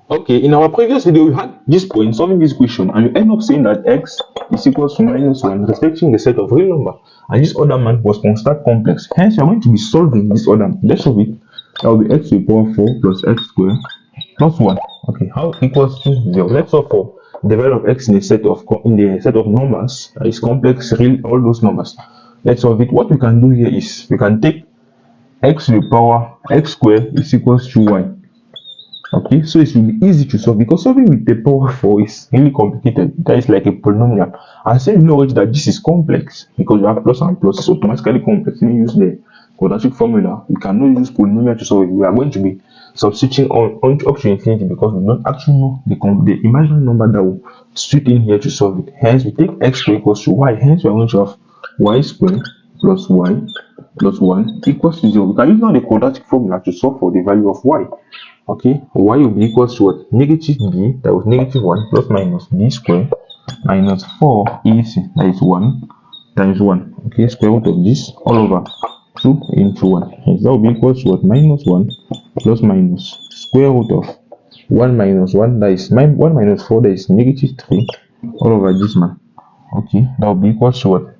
Okay, in our previous video, we had this point solving this question, and we end up saying that x is equals to -1, respecting the set of real number, and this other man was constant complex. Hence, we are going to be solving this other. Let's solve it. That will be x to the power 4 plus x squared plus 1. Okay, how equals to 0? Let's solve for the value of x in the set of numbers that is complex, real, all those numbers. Let's solve it. What we can do here is we can take x to the power x squared is equals to y. Okay, so it will be easy to solve because solving with the power 4 is really complicated. That is like a polynomial. And since we know that this is complex because we have plus and plus, it's automatically complex. When you use the quadratic formula, we cannot use polynomial to solve it. We are going to be substituting on up to infinity because we don't actually know the imaginary number that will fit in here to solve it. Hence, we take x squared equals to y. Hence, we are going to have y squared plus y plus 1 equals to 0. We can use now the quadratic formula to solve for the value of y. Okay, y will be equals to what? Negative b, that was negative 1 plus minus b squared minus 4ac, that is 1 times 1. Okay, square root of this all over 2 into 1. Hence, that will be equals to what? Minus 1 plus minus square root of 1 minus 1, that is 1 minus 4, that is negative 3 all over this man. Okay, that will be equals to what?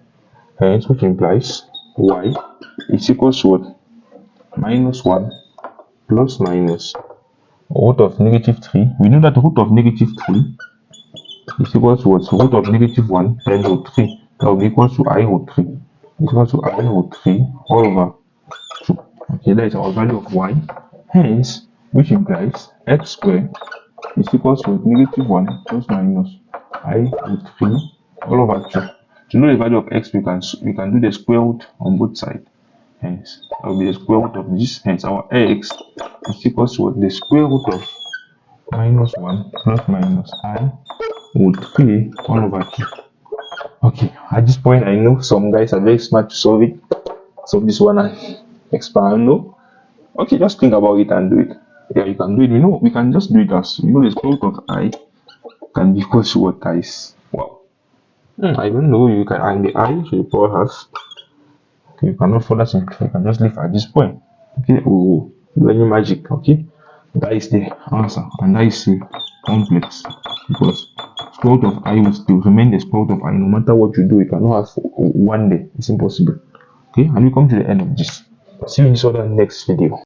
Hence, which implies y is equals to what? Minus 1 plus minus root of negative 3. We know that the root of negative 3 is equal to what? Root of negative 1 times root 3. That will be equal to I root 3. Is equal to I root 3 all over 2. Okay, that is our value of y. Hence, which implies x squared is equal to negative 1 plus minus I root 3 all over 2. To know the value of x, we can do the square root on both sides. Hence, that will be the square root of this. Hence, our x is equal to the square root of minus 1 plus minus I root 3 all over 2. Okay, at this point, I know some guys are very smart to solve it. Solve this one and expand. No? Okay, just think about it and do it. Yeah, you can do it. You know, we can just do it as, you know, the square root of I can be equal to what is. Wow. I don't know. You can add the I to the power half. Okay, you cannot further simplify. You can just leave at this point. Okay, oh, do any magic. Okay, that is the answer, and that is the complex because square root of I will still remain the square root of I. No matter what you do, you cannot have one day. It's impossible. Okay, and we come to the end of this. See you in this other next video.